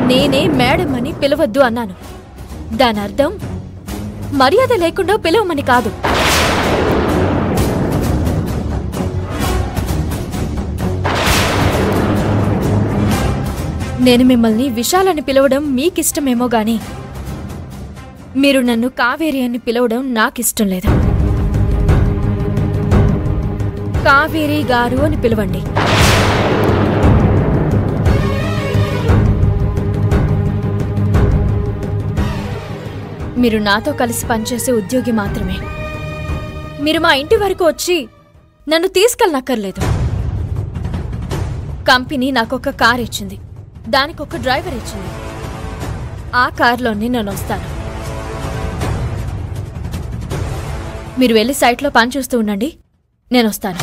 నేనే మేడం అని పిలవద్దు అన్నాను. దాని అర్థం మర్యాద లేకుండా పిలవమని కాదు. నేను మిమ్మల్ని విశాలని పిలవడం మీకిష్టమేమో గాని మీరు నన్ను కావేరి అని పిలవడం నాకిష్టం లేదు. కావేరి గారు అని పిలవండి. మీరు నాతో కలిసి పనిచేసే ఉద్యోగి మాత్రమే. మీరు మా ఇంటి వరకు వచ్చి నన్ను తీసుకెళ్ళనక్కర్లేదు. కంపెనీ నాకొక కార్ ఇచ్చింది, దానికొక డ్రైవర్ ఇచ్చింది. ఆ కార్లోనే నేను వస్తాను. మీరు వెళ్ళి సైట్లో పని చూస్తూ ఉండండి, నేను వస్తాను.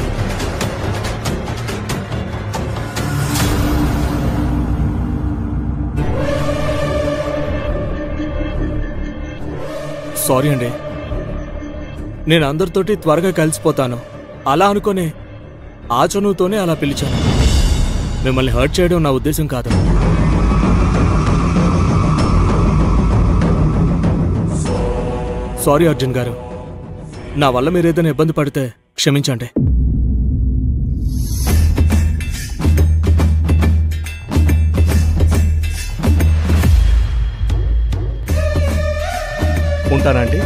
సారీ అండి, నేను అందరితోటి త్వరగా కలిసిపోతాను అలా అనుకునే ఆ చనువుతోనే అలా పిలిచాను. మిమ్మల్ని హర్ట్ చేయడం నా ఉద్దేశం కాదు. సారీ అర్జున్ గారు, నా వల్ల మీరు ఏదైనా ఇబ్బంది పడితే క్షమించండి. ఉంటానండి.